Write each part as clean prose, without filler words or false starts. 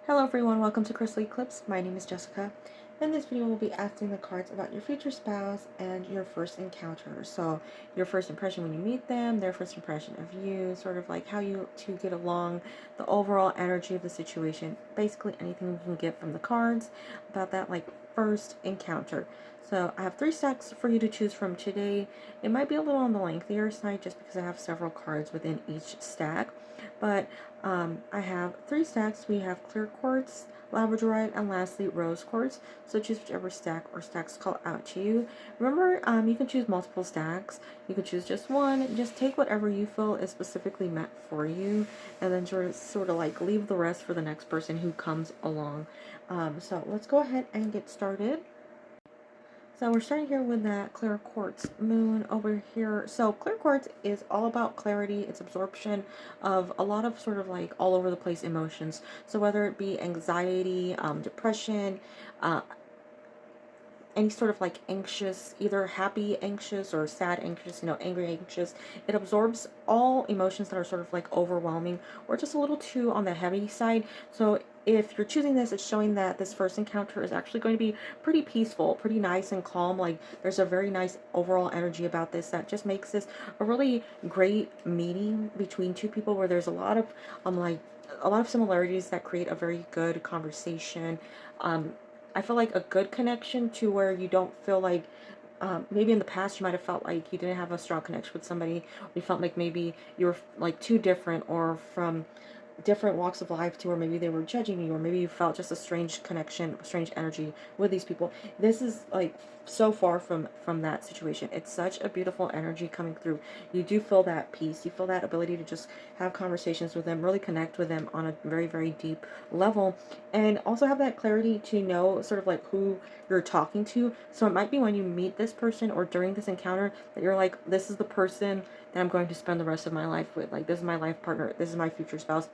Hello everyone, welcome to Crystal Eclipse. My name is Jessica. In this video, we'll be asking the cards about your future spouse and your first encounter. So, your first impression when you meet them, their first impression of you, sort of like how you two get along, the overall energy of the situation. Basically, anything we can get from the cards about that, like first encounter. So, I have 3 stacks for you to choose from today. It might be a little on the lengthier side just because I have several cards within each stack, but I have 3 stacks. We have clear quartz, Labradorite, and lastly rose quartz. So choose whichever stack or stacks call out to you. Remember, you can choose multiple stacks. You can choose just one. Just take whatever you feel is specifically meant for you, and then sort of like leave the rest for the next person who comes along. So let's go ahead and get started. So we're starting here with that clear quartz moon over here. So clear quartz is all about clarity, it's absorption of a lot of sort of like all over the place emotions. So whether it be anxiety, depression, uh, any sort of like anxious, either happy anxious or sad anxious, angry anxious. It absorbs all emotions that are sort of like overwhelming or just a little too on the heavy side. So if you're choosing this, it's showing that this first encounter is actually going to be pretty peaceful, pretty nice and calm. Like there's a very nice overall energy about this that just makes this a really great meeting between two people where there's a lot of like a lot of similarities that create a very good conversation. I feel like a good connection to where you don't feel like maybe in the past you might have felt like you didn't have a strong connection with somebody. You felt like maybe you were like too different or from different walks of life to where maybe they were judging you or maybe you felt just a strange connection, strange energy with these people. This is like so far from that situation. It's such a beautiful energy coming through. You do feel that peace, you feel that ability to just have conversations with them, really connect with them on a very, very deep level, and also have that clarity to know sort of like who you're talking to. So it might be when you meet this person or during this encounter that you're like, this is the person that I'm going to spend the rest of my life with. Like, this is my life partner, this is my future spouse,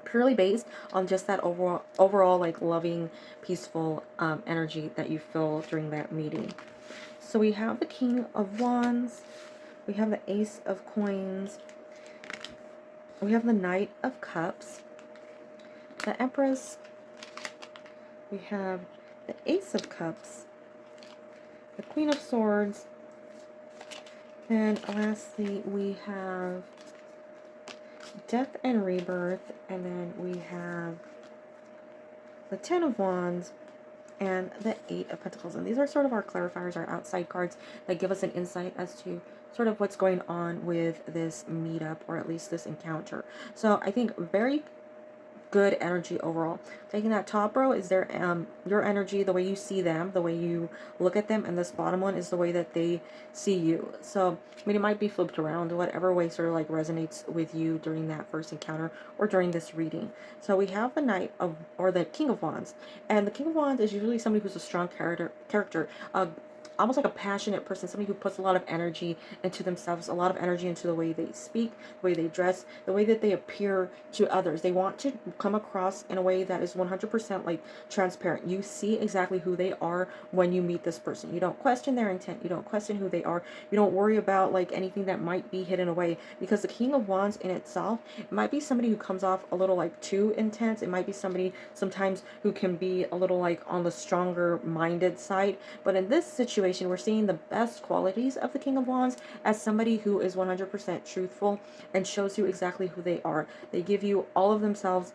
purely based on just that overall like loving, peaceful energy that you feel during that meeting. So we have the King of Wands, we have the Ace of Coins, we have the Knight of Cups, the Empress, we have the Ace of Cups, the Queen of Swords, and lastly we have Death and Rebirth, and then we have the Ten of Wands, and the Eight of Pentacles. And these are sort of our clarifiers, our outside cards that give us an insight as to sort of what's going on with this meetup, or at least this encounter. So I think very good energy overall. Taking that top row is their your energy, the way you see them, the way you look at them, and this bottom one is the way that they see you. So I mean, it might be flipped around, whatever way sort of like resonates with you during that first encounter or during this reading. So we have the Knight of, or the King of Wands, and the King of Wands is usually somebody who's a strong character, almost like a passionate person, somebody who puts a lot of energy into themselves, a lot of energy into the way they speak, the way they dress, the way that they appear to others. They want to come across in a way that is 100% like transparent. You see exactly who they are when you meet this person. You don't question their intent. You don't question who they are. You don't worry about like anything that might be hidden away, because the King of Wands in itself, it might be somebody who comes off a little like too intense. It might be somebody sometimes who can be a little like on the stronger minded side. But in this situation, we're seeing the best qualities of the King of Wands as somebody who is 100% truthful and shows you exactly who they are. They give you all of themselves.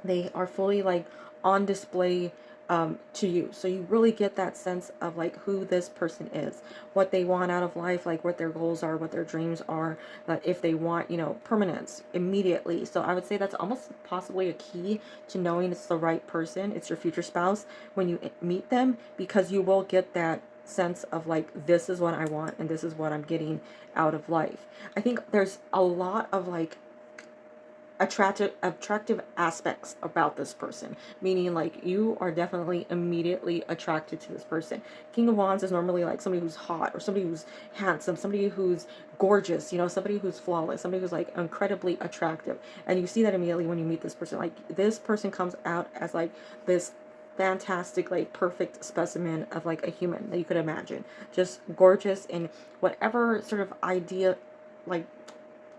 They are fully like on display to you, so you really get that sense of like who this person is, what they want out of life, like what their goals are, what their dreams are, that if they want, permanence immediately. So I would say that's almost possibly a key to knowing it's the right person, it's your future spouse, when you meet them, because you will get that sense of like, this is what I want and this is what I'm getting out of life. I think there's a lot of like attractive aspects about this person, meaning like you are definitely immediately attracted to this person. King of Wands is normally like somebody who's hot or somebody who's handsome, somebody who's gorgeous, somebody who's flawless, somebody who's like incredibly attractive, and you see that immediately when you meet this person. Like this person comes out as like this fantastic, like perfect specimen of like a human that you could imagine, just gorgeous in whatever sort of idea, like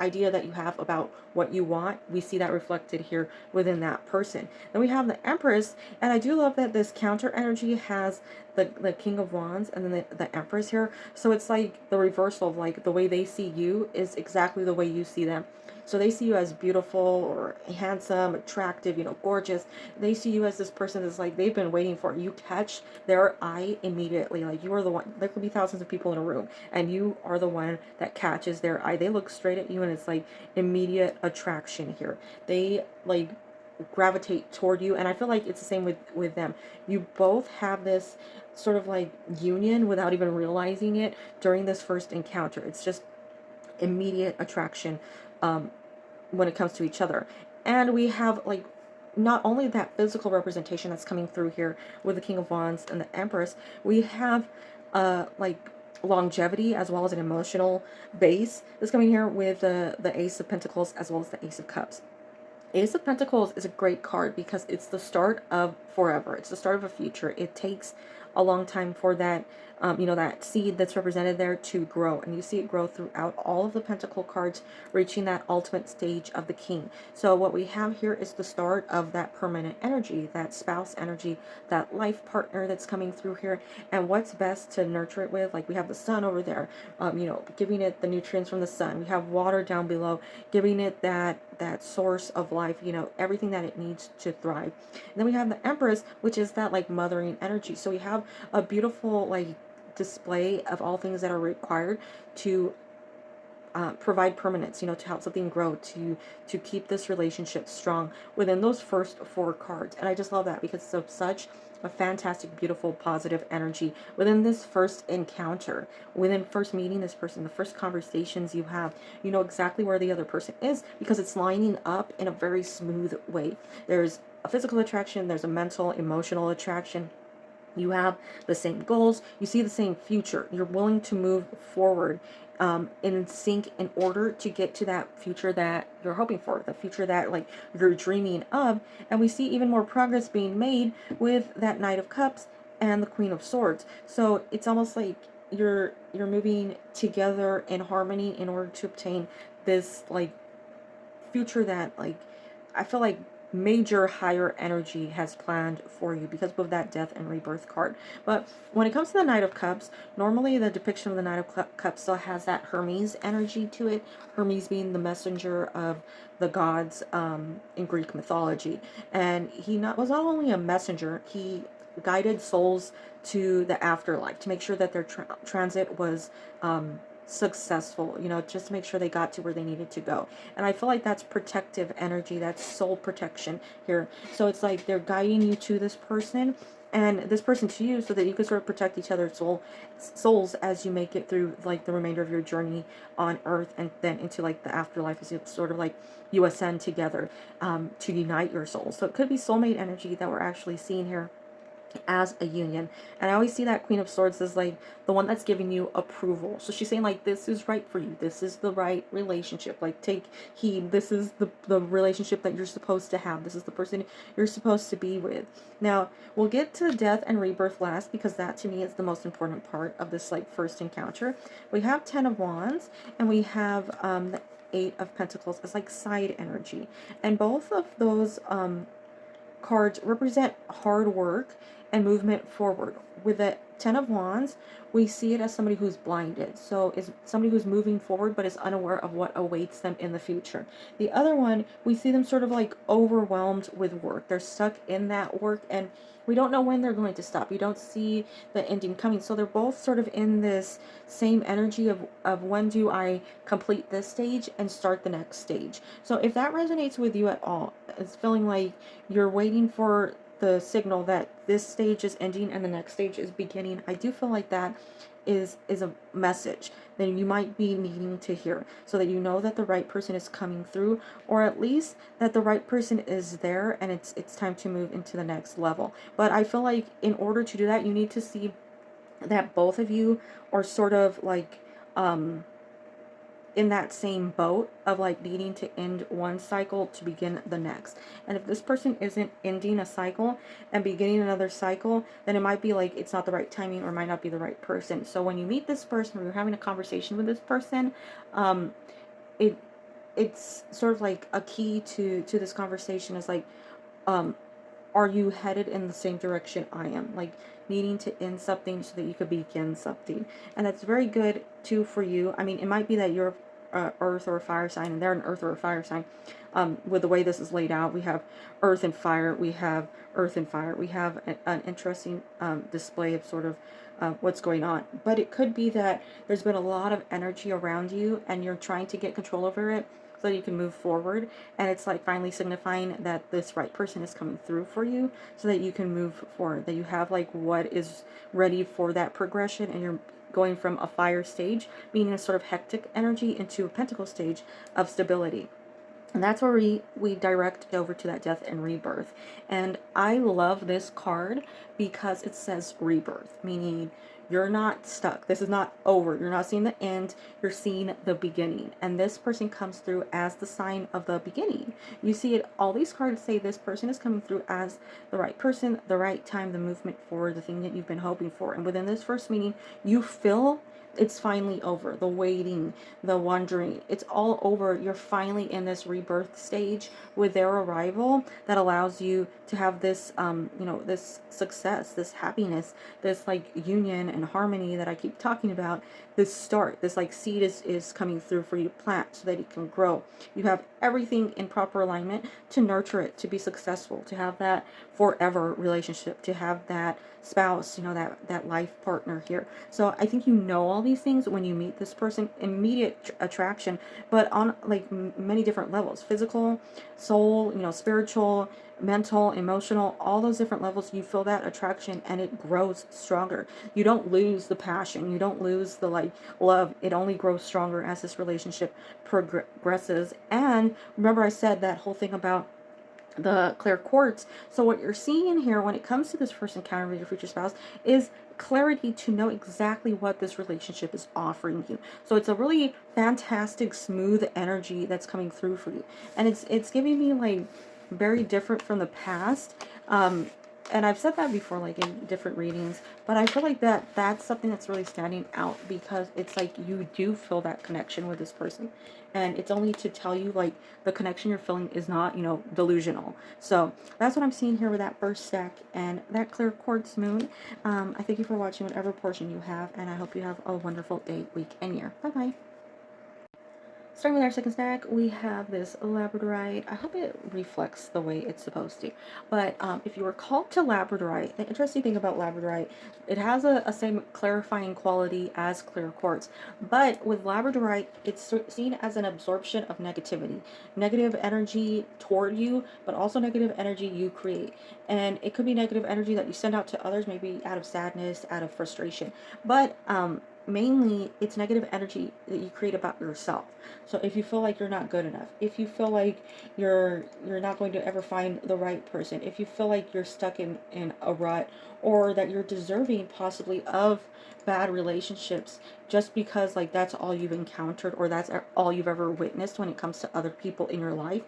idea that you have about what you want, we see that reflected here within that person. Then we have the Empress, and I do love that this counter energy has the King of Wands and then the Empress here. So it's like the reversal of like the way they see you is exactly the way you see them. So they see you as beautiful or handsome, attractive, gorgeous. They see you as this person that's like they've been waiting for. You catch their eye immediately. Like you are the one. There could be thousands of people in a room, and you are the one that catches their eye. They look straight at you, and it's like immediate attraction here. They like gravitate toward you, and I feel like it's the same with them. You both have this sort of like union without even realizing it during this first encounter. It's just immediate attraction when it comes to each other. And we have like not only that physical representation that's coming through here with the King of Wands and the Empress, we have like longevity as well as an emotional base that's coming here with the Ace of Pentacles as well as the Ace of Cups. Ace of Pentacles is a great card because it's the start of forever. It's the start of a future. It takes a long time for that, that seed that's represented there to grow. And you see it grow throughout all of the Pentacle cards, reaching that ultimate stage of the King. So what we have here is the start of that permanent energy, that spouse energy, that life partner that's coming through here. And what's best to nurture it with? Like we have the sun over there, giving it the nutrients from the sun. We have water down below, giving it that source of life, everything that it needs to thrive. And then we have the Empress, which is that like mothering energy. So we have a beautiful like display of all things that are required to provide permanence, to help something grow, to keep this relationship strong within those first four cards. And I just love that because it's of such a fantastic, beautiful, positive energy within this first encounter, within first meeting this person, the first conversations you have. You know exactly where the other person is because it's lining up in a very smooth way. There's a physical attraction, there's a mental, emotional attraction. You have the same goals, you see the same future, you're willing to move forward in sync in order to get to that future that you're hoping for, the future that like you're dreaming of. And we see even more progress being made with that Knight of Cups and the Queen of Swords. So it's almost like you're moving together in harmony in order to obtain this like future that like I feel like major higher energy has planned for you because of that death and rebirth card. But when it comes to the Knight of Cups, normally the depiction of the Knight of Cups still has that Hermes energy to it. Hermes being the messenger of the gods in Greek mythology. And he was not only a messenger, he guided souls to the afterlife to make sure that their transit was successful, just to make sure they got to where they needed to go. And I feel like that's protective energy, that's soul protection here. So it's like they're guiding you to this person and this person to you so that you can sort of protect each other's souls as you make it through like the remainder of your journey on earth and then into like the afterlife, as it's sort of like you ascend together to unite your souls. So it could be soulmate energy that we're actually seeing here as a union. And I always see that Queen of Swords as like the one that's giving you approval. So she's saying like this is right for you, this is the right relationship, like take heed, this is the relationship that you're supposed to have, this is the person you're supposed to be with. Now we'll get to death and rebirth last because that to me is the most important part of this like first encounter. We have 10 of Wands and we have the 8 of Pentacles as like side energy, and both of those cards represent hard work and movement forward. With the 10 of Wands, we see it as somebody who's blinded. So is somebody who's moving forward but is unaware of what awaits them in the future. The other one, we see them sort of like overwhelmed with work. They're stuck in that work and we don't know when they're going to stop. You don't see the ending coming. So they're both sort of in this same energy of when do I complete this stage and start the next stage. So if that resonates with you at all, it's feeling like you're waiting for the signal that this stage is ending and the next stage is beginning, I do feel like that is a message that you might be needing to hear so that you know that the right person is coming through, or at least that the right person is there and it's time to move into the next level. But I feel like in order to do that, you need to see that both of you are sort of like in that same boat of like needing to end one cycle to begin the next. And if this person isn't ending a cycle and beginning another cycle, then it might be like it's not the right timing or might not be the right person. So when you meet this person or you're having a conversation with this person, it it's sort of like a key to this conversation is like, um, are you headed in the same direction I am? Like needing to end something so that you could begin something. And that's very good too for you. I mean, it might be that you're earth or a fire sign and they're an earth or a fire sign. With the way this is laid out, we have earth and fire, we have earth and fire, we have an interesting display of sort of what's going on. But it could be that there's been a lot of energy around you and you're trying to get control over it so that you can move forward, and it's like finally signifying that this right person is coming through for you so that you can move forward, that you have like what is ready for that progression, and you're going from a fire stage, meaning a sort of hectic energy, into a pentacle stage of stability. And that's where we direct over to that death and rebirth. And I love this card because it says rebirth, meaning you're not stuck. This is not over. You're not seeing the end. You're seeing the beginning. And this person comes through as the sign of the beginning. You see it, all these cards say this person is coming through as the right person, the right time, the movement forward, the thing that you've been hoping for. And within this first meeting, you feel it's finally over. The waiting, the wondering, it's all over. You're finally in this rebirth stage with their arrival that allows you to have this, this success, this happiness, this like union and harmony that I keep talking about. This start, this like seed is coming through for you to plant so that it can grow. You have everything in proper alignment to nurture it, to be successful, to have that forever relationship, to have that spouse, that life partner here. So I think all these things when you meet this person, immediate attraction, but on like many different levels: physical, soul, spiritual, mental, emotional, all those different levels. You feel that attraction and it grows stronger. You don't lose the passion, you don't lose the like love. It only grows stronger as this relationship progresses. And remember, I said that whole thing about the clear quartz. So what you're seeing here when it comes to this first encounter with your future spouse is clarity to know exactly what this relationship is offering you. So it's a really fantastic, smooth energy that's coming through for you. And it's giving me like very different from the past. And I've said that before, like in different readings, but I feel like that's something that's really standing out because it's like you do feel that connection with this person. And it's only to tell you like the connection you're feeling is not, delusional. So that's what I'm seeing here with that first stack and that clear quartz moon. I thank you for watching whatever portion you have, and I hope you have a wonderful day, week, and year. Bye-bye. Starting with our second stack, we have this Labradorite. I hope it reflects the way it's supposed to. But if you were called to Labradorite, the interesting thing about Labradorite, it has a same clarifying quality as clear quartz. But with Labradorite, it's seen as an absorption of negativity. Negative energy toward you, but also negative energy you create. And it could be negative energy that you send out to others, maybe out of sadness, out of frustration. But mainly it's negative energy that you create about yourself. So if you feel like you're not good enough, if you feel like you're not going to ever find the right person, if you feel like you're stuck in a rut, or that you're deserving possibly of bad relationships just because like that's all you've encountered or that's all you've ever witnessed when it comes to other people in your life,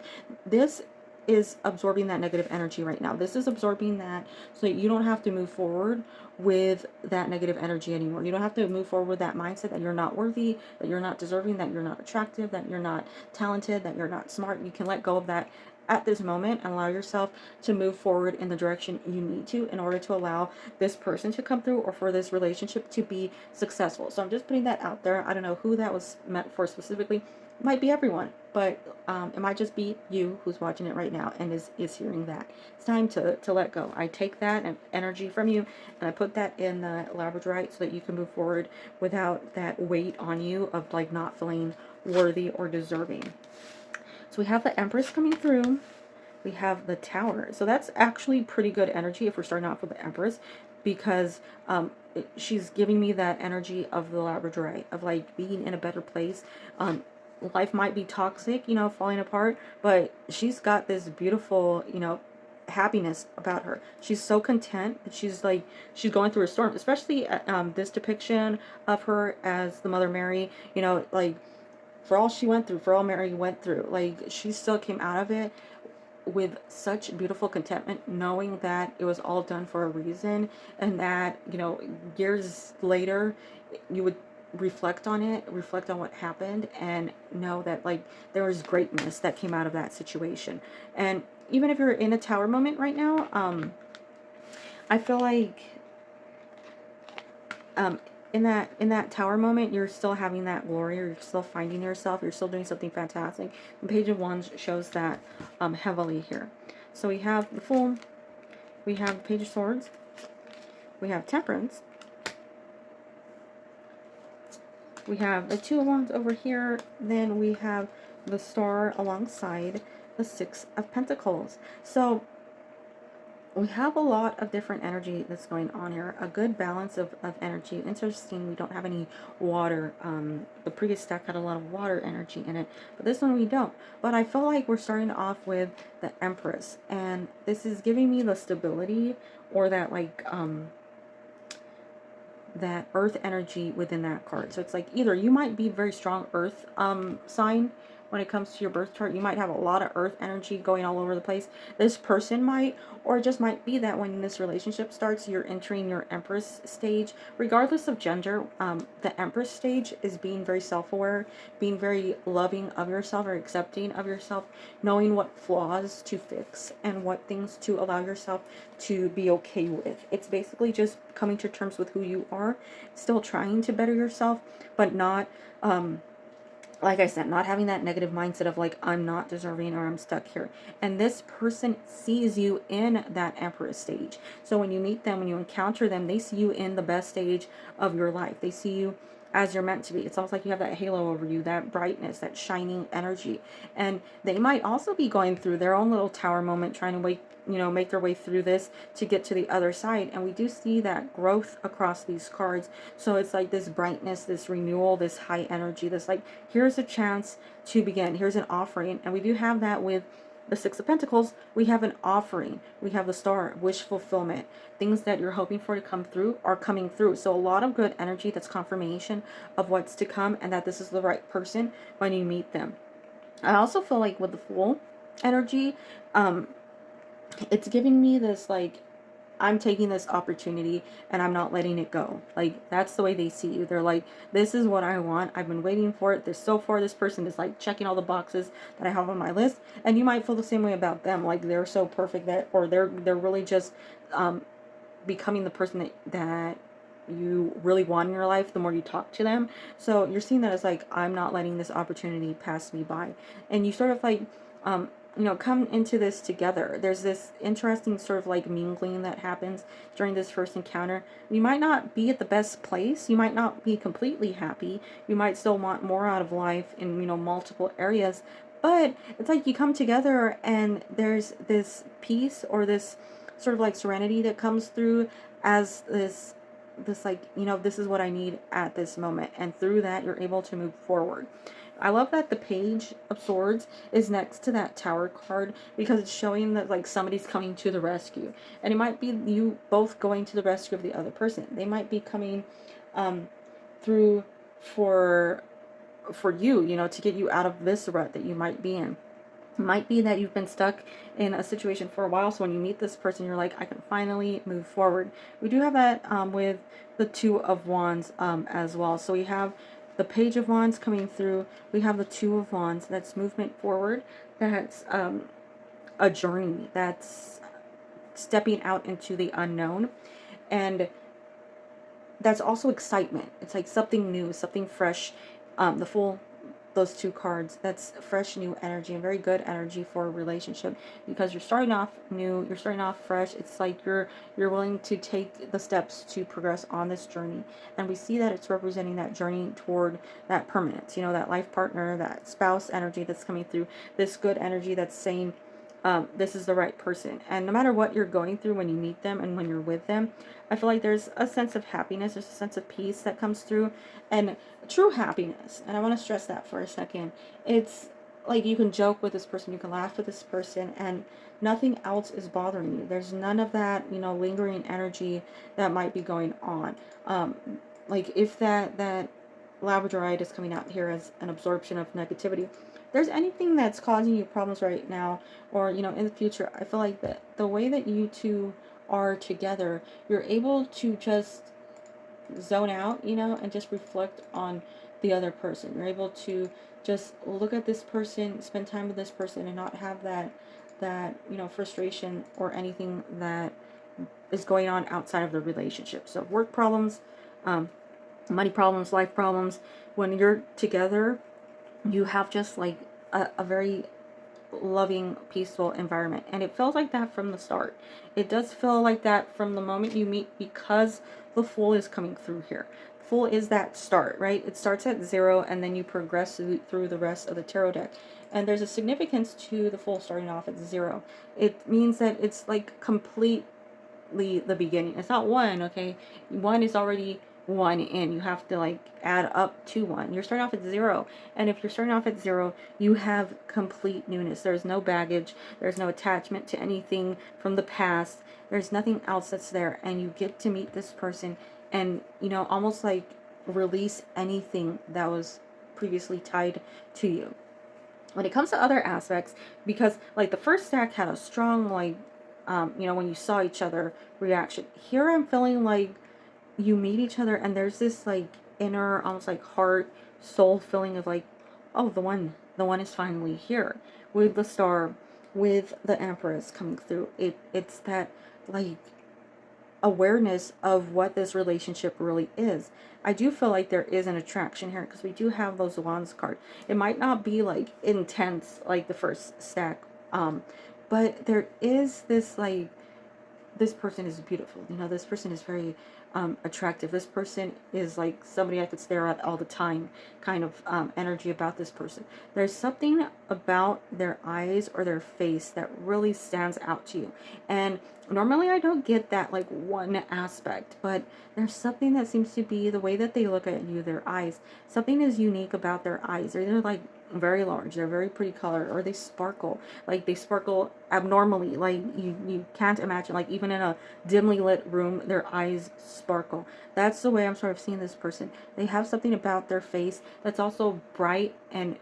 this is absorbing that negative energy right now. This is absorbing that so that you don't have to move forward with that negative energy anymore. You don't have to move forward with that mindset that you're not worthy, that you're not deserving, that you're not attractive, that you're not talented, that you're not smart. You can let go of that at this moment and allow yourself to move forward in the direction you need to in order to allow this person to come through or for this relationship to be successful. So I'm just putting that out there. I don't know who that was meant for specifically. It might be everyone, but it might just be you who's watching it right now and is hearing that. It's time to let go. I take that energy from you and I put that in the Labradorite so that you can move forward without that weight on you of like not feeling worthy or deserving. So we have the Empress coming through. We have the Tower. So that's actually pretty good energy if we're starting off with the Empress, because she's giving me that energy of the Labradorite, of like being in a better place. Life might be toxic, falling apart, but she's got this beautiful, happiness about her. She's so content that she's going through a storm, especially this depiction of her as the Mother Mary, like for all she went through, for all Mary went through, like she still came out of it with such beautiful contentment, knowing that it was all done for a reason, and that years later you would reflect on it, reflect on what happened, and know that like there was greatness that came out of that situation. And even if you're in a tower moment right now, I feel like um, in that tower moment, you're still having that glory, you're still finding yourself, you're still doing something fantastic. The Page of Wands shows that heavily here. So we have the Fool, we have the Page of Swords, we have Temperance, we have the Two of Wands over here, then we have the Star alongside the Six of Pentacles. So we have a lot of different energy that's going on here. A good balance of energy. Interesting, we don't have any water. The previous deck had a lot of water energy in it, but this one we don't. But I feel like we're starting off with the Empress, and this is giving me the stability, or that like that earth energy within that card. So it's like either you might be very strong earth sign when it comes to your birth chart. You might have a lot of earth energy going all over the place. This person might, or it just might be that when this relationship starts, you're entering your Empress stage. Regardless of gender, the Empress stage is being very self-aware, being very loving of yourself or accepting of yourself, knowing what flaws to fix and what things to allow yourself to be okay with. It's basically just coming to terms with who you are, still trying to better yourself, but not like I said, not having that negative mindset of like, I'm not deserving or I'm stuck here. And this person sees you in that Empress stage. So when you meet them, when you encounter them, they see you in the best stage of your life. They see you as you're meant to be. It's almost like you have that halo over you, that brightness, that shining energy. And they might also be going through their own little tower moment, trying to make their way through this to get to the other side. And we do see that growth across these cards. So it's like this brightness, this renewal, this high energy, this like, here's a chance to begin, here's an offering. And we do have that with the Six of Pentacles. We have an offering, we have the Star, wish fulfillment. Things that you're hoping for to come through are coming through. So a lot of good energy, that's confirmation of what's to come, and that this is the right person when you meet them. I also feel like with the Fool energy, it's giving me this like, I'm taking this opportunity and I'm not letting it go. Like, that's the way they see you. They're like, this is what I want. I've been waiting for it. So far, this person is like checking all the boxes that I have on my list. And you might feel the same way about them. Like, they're so perfect that, or they're really just becoming the person that you really want in your life the more you talk to them. So you're seeing that as like, I'm not letting this opportunity pass me by. And you sort of like, come into this together. There's this interesting sort of like mingling that happens during this first encounter. You might not be at the best place. You might not be completely happy. You might still want more out of life in, multiple areas. But it's like you come together and there's this peace, or this sort of like serenity that comes through as this like, this is what I need at this moment. And through that, you're able to move forward. I love that the Page of Swords is next to that Tower card, because it's showing that like somebody's coming to the rescue. And it might be you both going to the rescue of the other person. They might be coming through for you, to get you out of this rut that you might be in. It might be that you've been stuck in a situation for a while, so when you meet this person, you're like, I can finally move forward. We do have that with the Two of Wands as well. So we have the Page of Wands coming through. We have the Two of Wands. That's movement forward. That's a journey. That's stepping out into the unknown. And that's also excitement. It's like something new, something fresh. The Fool, those two cards, that's fresh new energy, and very good energy for a relationship, because you're starting off new, you're starting off fresh. It's like you're willing to take the steps to progress on this journey, and we see that it's representing that journey toward that permanence, that life partner, that spouse energy that's coming through, this good energy that's saying this is the right person. And no matter what you're going through when you meet them and when you're with them, I feel like there's a sense of happiness, there's a sense of peace that comes through, and true happiness. And I want to stress that for a second. It's like you can joke with this person, you can laugh with this person, and nothing else is bothering you. There's none of that, lingering energy that might be going on. Like if that Labradorite is coming out here as an absorption of negativity, there's anything that's causing you problems right now, or in the future, I feel like the way that you two are together, you're able to just zone out, you know, and just reflect on the other person. You're able to just look at this person, spend time with this person, and not have that you know, frustration or anything that is going on outside of the relationship. So work problems, um, money problems, life problems. When you're together, you have just like a very loving, peaceful environment. And it feels like that from the start. It does feel like that from the moment you meet, because the Fool is coming through here. Fool is that start, right? It starts at 0 and then you progress through the rest of the tarot deck. And there's a significance to the Fool starting off at 0. It means that it's like completely the beginning. It's not 1, okay? 1 is already 1 in. You have to like add up to 1. You're starting off at 0. And if you're starting off at 0, you have complete newness. There's no baggage. There's no attachment to anything from the past. There's nothing else that's there. And you get to meet this person and, you know, almost like release anything that was previously tied to you. When it comes to other aspects, because like the first stack had a strong like you know, when you saw each other reaction. Here I'm feeling like you meet each other and there's this like inner, almost like heart, soul feeling of like, oh, the one is finally here. With the Star, with the Empress coming through. It's that like awareness of what this relationship really is. I do feel like there is an attraction here because we do have those Wands card. It might not be like intense like the first stack, but there is this like, this person is beautiful. You know, this person is very attractive. This person is like somebody I could stare at all the time kind of energy about this person. There's something about their eyes or their face that really stands out to you. And normally I don't get that like one aspect, but there's something that seems to be the way that they look at you, their eyes. Something is unique about their eyes. They're like very large, they're very pretty color, or they sparkle, like they sparkle abnormally, like you can't imagine, like even in a dimly lit room their eyes sparkle. That's the way I'm sort of seeing this person. They have something about their face that's also bright and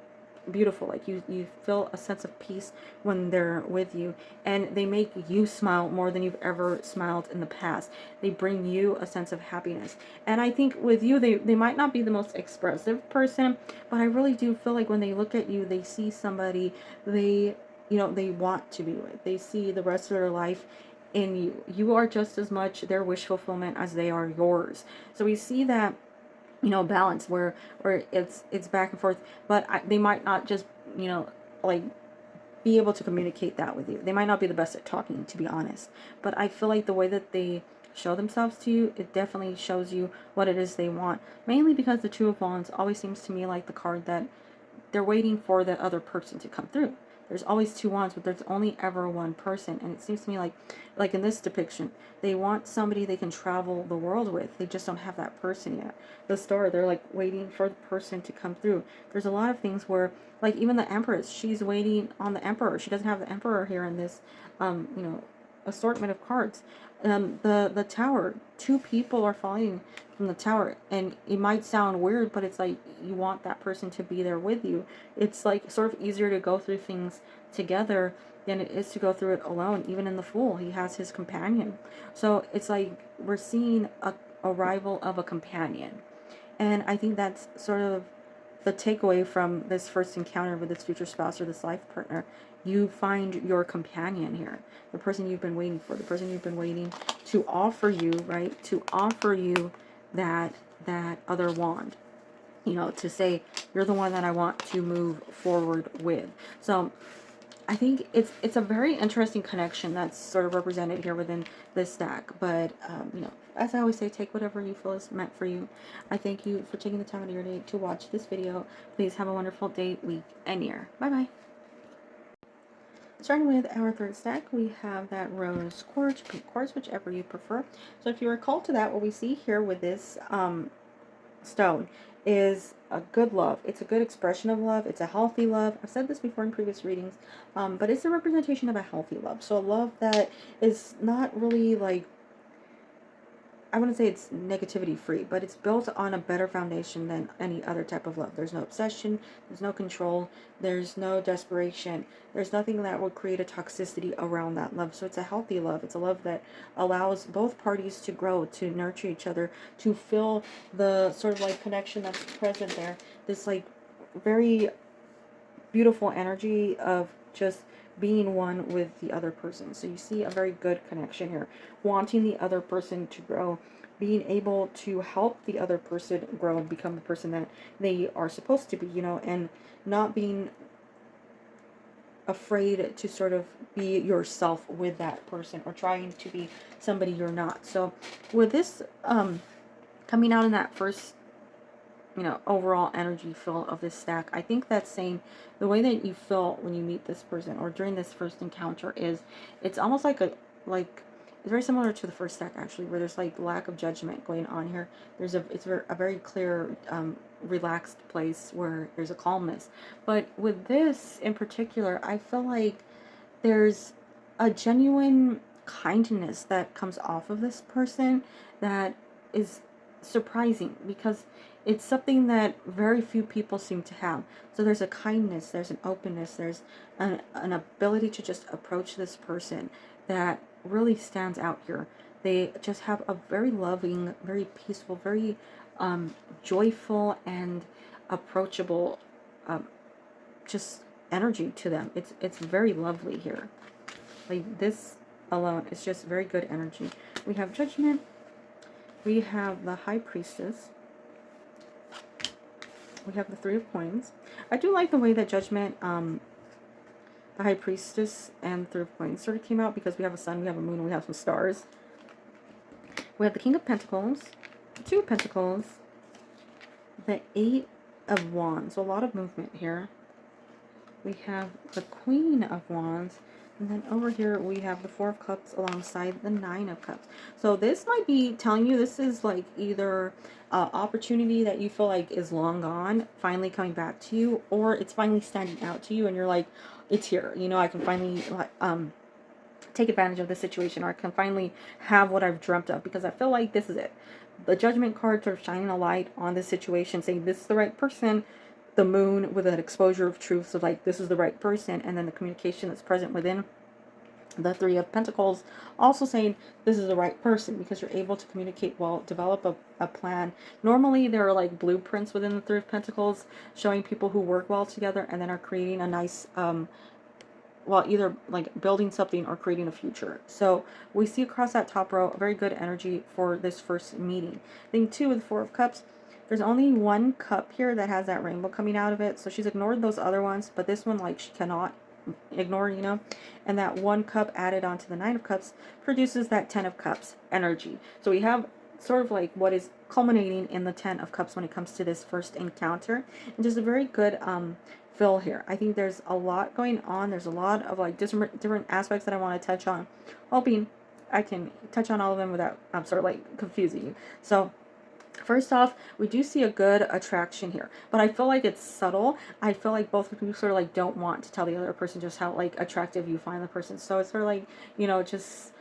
beautiful. Like you feel a sense of peace when they're with you, and they make you smile more than you've ever smiled in the past. They bring you a sense of happiness. And I think with you, they might not be the most expressive person, but I really do feel like when they look at you, they see somebody they, you know, they want to be with. They see the rest of their life in you. You are just as much their wish fulfillment as they are yours. So we see that, you know, balance where it's back and forth, but they might not just, you know, like be able to communicate that with you. They might not be the best at talking, to be honest, but I feel like the way that they show themselves to you, it definitely shows you what it is they want. Mainly because the Two of Wands always seems to me like the card that they're waiting for that other person to come through. There's always two wands, but there's only ever one person. And it seems to me like in this depiction, they want somebody they can travel the world with. They just don't have that person yet. The Star, they're like waiting for the person to come through. There's a lot of things where, like even the Empress, she's waiting on the Emperor. She doesn't have the Emperor here in this, you know, assortment of cards. The Tower, two people are falling from the tower, and it might sound weird, but it's like you want that person to be there with you. It's like sort of easier to go through things together than it is to go through it alone. Even in the Fool, he has his companion. So it's like we're seeing a arrival of a companion, and I think that's sort of the takeaway from this first encounter with this future spouse or this life partner. You find your companion here, the person you've been waiting for, the person you've been waiting to offer you, right? To offer you that other wand, you know, to say you're the one that I want to move forward with. So I think it's a very interesting connection that's sort of represented here within this stack. But you know, as I always say, take whatever you feel is meant for you. I thank you for taking the time out of your day to watch this video. Please have a wonderful day, week, and year. Bye bye. Starting with our third stack, we have that rose quartz, pink quartz, whichever you prefer. So if you recall to that, what we see here with this stone is a good love. It's a good expression of love. It's a healthy love. I've said this before in previous readings, but it's a representation of a healthy love. So a love that is not really like, I wouldn't say it's negativity free, but it's built on a better foundation than any other type of love. There's no obsession, there's no control, there's no desperation, there's nothing that would create a toxicity around that love. So it's a healthy love. It's a love that allows both parties to grow, to nurture each other, to feel the sort of like connection that's present there. This like very beautiful energy of just being one with the other person. So you see a very good connection here, wanting the other person to grow, being able to help the other person grow and become the person that they are supposed to be, you know, and not being afraid to sort of be yourself with that person or trying to be somebody you're not. So with this coming out in that first, you know, overall energy feel of this stack, I think that's saying the way that you feel when you meet this person or during this first encounter is it's almost like it's very similar to the first stack actually, where there's like lack of judgment going on here. There's a very clear relaxed place where there's a calmness, but with this in particular I feel like there's a genuine kindness that comes off of this person that is surprising because it's something that very few people seem to have. So there's a kindness, there's an openness, there's an ability to just approach this person that really stands out here. They just have a very loving, very peaceful, very joyful and approachable just energy to them. It's very lovely here. Like this alone is just very good energy. We have Judgment. We have the High Priestess. We have the Three of Coins. I do like the way that Judgment, the High Priestess, and Three of Coins sort of came out because we have a sun, we have a moon, we have some stars. We have the King of Pentacles, the Two of Pentacles, the Eight of Wands. So a lot of movement here. We have the Queen of Wands. And then over here we have the Four of Cups alongside the Nine of Cups. So this might be telling you this is like either opportunity that you feel like is long gone, finally coming back to you, or it's finally standing out to you and you're like, it's here. You know, I can finally take advantage of this situation, or I can finally have what I've dreamt of, because I feel like this is it. The Judgment card sort of shining a light on this situation, saying this is the right person. The moon with an exposure of truth, so like this is the right person, and then the communication that's present within the Three of Pentacles also saying this is the right person because you're able to communicate well, develop a plan. Normally there are like blueprints within the Three of Pentacles showing people who work well together and then are creating a nice well, either like building something or creating a future. So we see across that top row a very good energy for this first meeting. Thing two with the Four of Cups, there's only one cup here that has that rainbow coming out of it. So she's ignored those other ones, but this one, like, she cannot ignore, you know. And that one cup added onto the Nine of Cups produces that Ten of Cups energy. So we have sort of like what is culminating in the Ten of Cups when it comes to this first encounter. And just a very good fill here. I think there's a lot going on. There's a lot of like different aspects that I want to touch on, hoping I can touch on all of them without sort of like confusing you. So first off, we do see a good attraction here, but I feel like it's subtle. I feel like both of you sort of like don't want to tell the other person just how like attractive you find the person. So it's sort of like, you know, just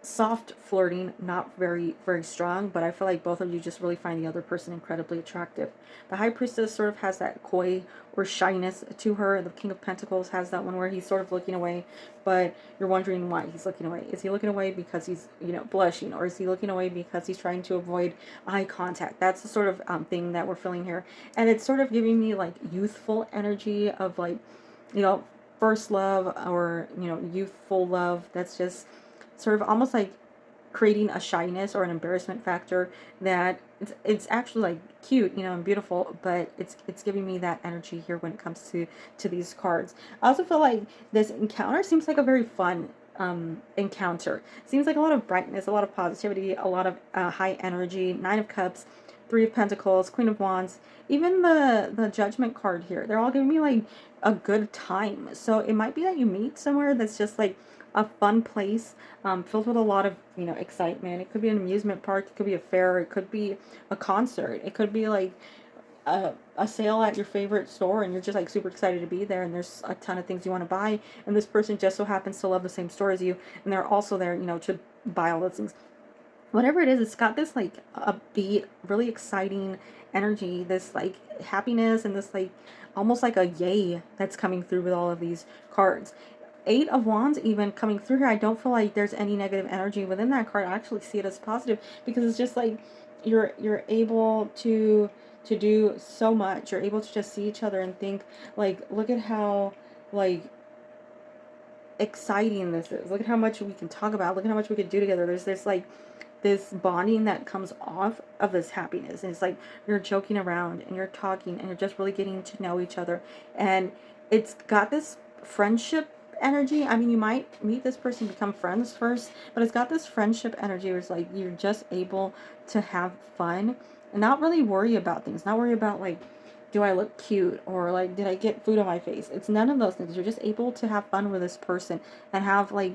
soft flirting, not very strong, but I feel like both of you just really find the other person incredibly attractive. The High Priestess sort of has that coy or shyness to her. The King of Pentacles has that one where he's sort of looking away, but you're wondering why he's looking away. Is he looking away because he's, you know, blushing, or is he looking away because he's trying to avoid eye contact? That's the sort of thing that we're feeling here, and it's sort of giving me like youthful energy of like, you know, first love, or, you know, youthful love. That's just sort of almost like creating a shyness or an embarrassment factor that it's actually like cute, you know, and beautiful, but it's giving me that energy here when it comes to these cards. I also feel like this encounter seems like a very fun encounter. Seems like a lot of brightness, a lot of positivity, a lot of high energy. Nine of Cups, Three of Pentacles, Queen of Wands, even the Judgment card here. They're all giving me like a good time. So it might be that you meet somewhere that's just like a fun place, filled with a lot of, you know, excitement. It could be an amusement park, it could be a fair, it could be a concert, it could be like a sale at your favorite store, and you're just like super excited to be there, and there's a ton of things you want to buy, and this person just so happens to love the same store as you, and they're also there, you know, to buy all those things. whatever it is, it's got this like upbeat, really exciting energy, this like happiness, and this like almost like a yay that's coming through with all of these cards. Eight of Wands even coming through here. I don't feel like there's any negative energy within that card. I actually see it as positive, because it's just like you're able to do so much. You're able to just see each other and think like, look at how like exciting this is. Look at how much we can talk about. Look at how much we could do together. There's this like this bonding that comes off of this happiness. And it's like you're joking around and you're talking and you're just really getting to know each other. And it's got this friendship energy. I mean, you might meet this person, become friends first, but it's got this friendship energy where it's like you're just able to have fun and not really worry about things, not worry about like, do I look cute, or like, did I get food on my face? It's none of those things. You're just able to have fun with this person and have like,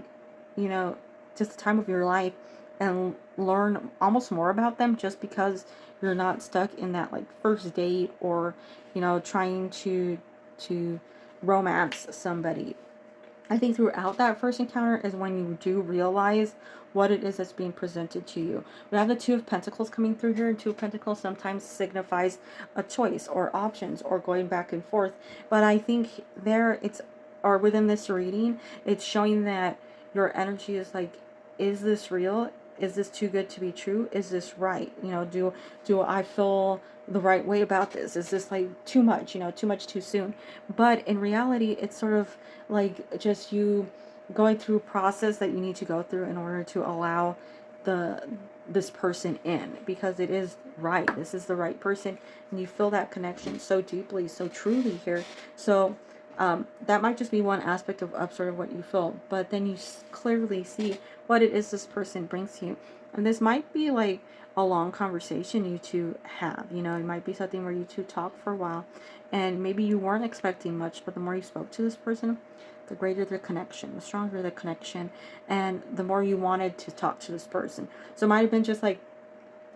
you know, just the time of your life and learn almost more about them, just because you're not stuck in that like first date, or you know, trying to romance somebody. I think throughout that first encounter is when you do realize what it is that's being presented to you. We have the Two of Pentacles coming through here, and Two of Pentacles sometimes signifies a choice or options or going back and forth. But I think there it's, or within this reading, it's showing that your energy is like, is this real? Is this too good to be true? Is this right? You know, do I feel the right way about this? Is this like too much, you know, too much too soon? But in reality, it's sort of like just you going through a process that you need to go through in order to allow this person in, because it is right. This is the right person, and you feel that connection so deeply, so truly here. So that might just be one aspect of sort of what you feel, but then you clearly see what it is this person brings to you. And this might be like a long conversation you two have, you know, it might be something where you two talk for a while, and maybe you weren't expecting much, but the more you spoke to this person, the greater the connection, the stronger the connection, and the more you wanted to talk to this person. So it might have been just like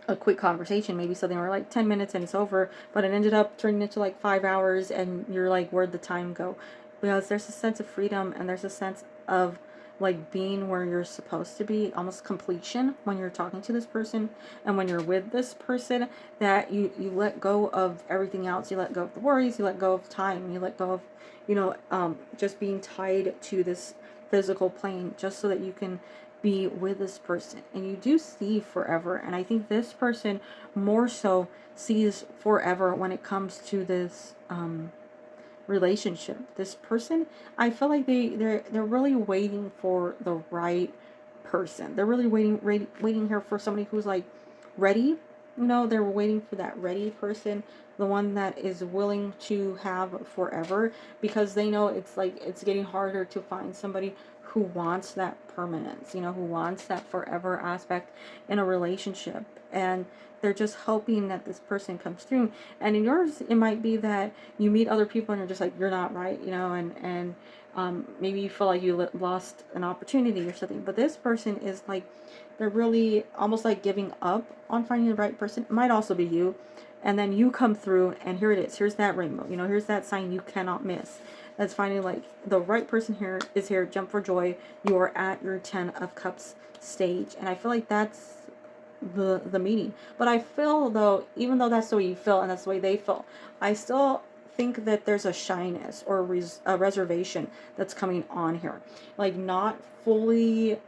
a quick conversation, maybe something where like 10 minutes and it's over, but it ended up turning into like 5 hours, and you're like, where'd the time go? Because there's a sense of freedom, and there's a sense of like being where you're supposed to be, almost completion, when you're talking to this person and when you're with this person, that you let go of everything else. You let go of the worries, you let go of time, you let go of, you know, just being tied to this physical plane, just so that you can be with this person, and you do see forever. And I think this person more so sees forever when it comes to this relationship. This person, I feel like they're really waiting for the right person. They're really waiting here for somebody who's like ready. You know, they're waiting for that ready person, the one that is willing to have forever, because they know it's like it's getting harder to find somebody who wants that permanence, you know, who wants that forever aspect in a relationship. And they're just hoping that this person comes through. And in yours, it might be that you meet other people and you're just like, you're not right, you know, and maybe you feel like you lost an opportunity or something. But this person is like, they're really almost like giving up on finding the right person. It might also be you. And then you come through, and here it is. Here's that rainbow. You know, here's that sign you cannot miss. That's finding like the right person here is here. Jump for joy. You are at your 10 of Cups stage. And I feel like that's the meaning. But I feel though, even though that's the way you feel and that's the way they feel, I still think that there's a shyness or a reservation that's coming on here, like not fully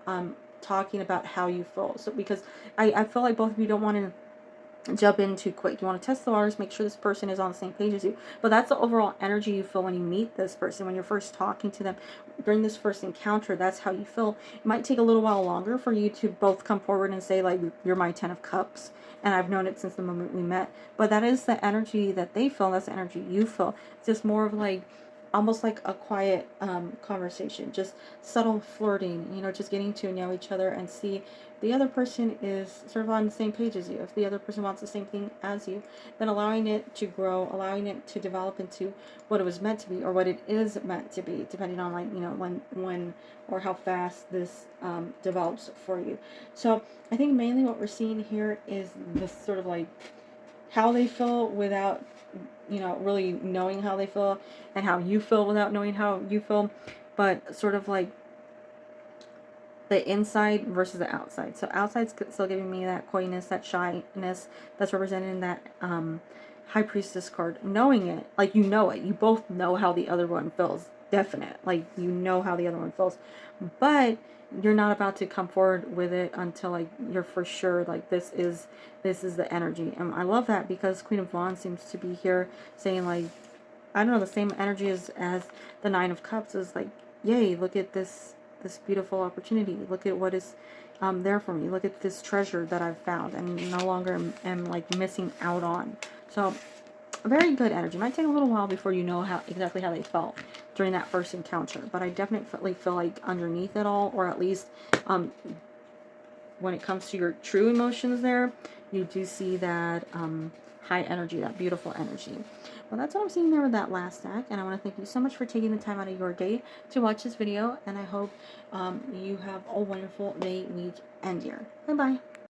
talking about how you feel. So because I feel like both of you don't want to jump in too quick. You want to test the waters, make sure this person is on the same page as you. But that's the overall energy you feel when you meet this person, when you're first talking to them, during this first encounter. That's how you feel. It might take a little while longer for you to both come forward and say like, you're my 10 of Cups, and I've known it since the moment we met. But that is the energy that they feel. That's the energy you feel. It's just more of like almost like a quiet conversation, just subtle flirting, you know, just getting to know each other and see the other person is sort of on the same page as you. If the other person wants the same thing as you, then allowing it to grow, allowing it to develop into what it was meant to be, or what it is meant to be, depending on like, you know, when or how fast this develops for you. So I think mainly what we're seeing here is this sort of like how they feel without, you know, really knowing how they feel, and how you feel without knowing how you feel, but sort of like the inside versus the outside. So outside's still giving me that coyness, that shyness that's represented in that High Priestess card. Knowing it, like you know it. You both know how the other one feels. Definite. Like you know how the other one feels. But you're not about to come forward with it until like you're for sure like this is the energy. And I love that because Queen of Wands seems to be here saying like, I don't know, the same energy as the Nine of Cups is like, yay, look at this beautiful opportunity. Look at what is there for me. Look at this treasure that I've found and no longer am like missing out on. So very good energy. Might take a little while before you know exactly how they felt during that first encounter, but I definitely feel like underneath it all, or at least when it comes to your true emotions there, you do see that high energy, that beautiful energy. Well, that's what I'm seeing there with that last deck, and I want to thank you so much for taking the time out of your day to watch this video, and I hope you have a wonderful day, week, and year. Bye-bye.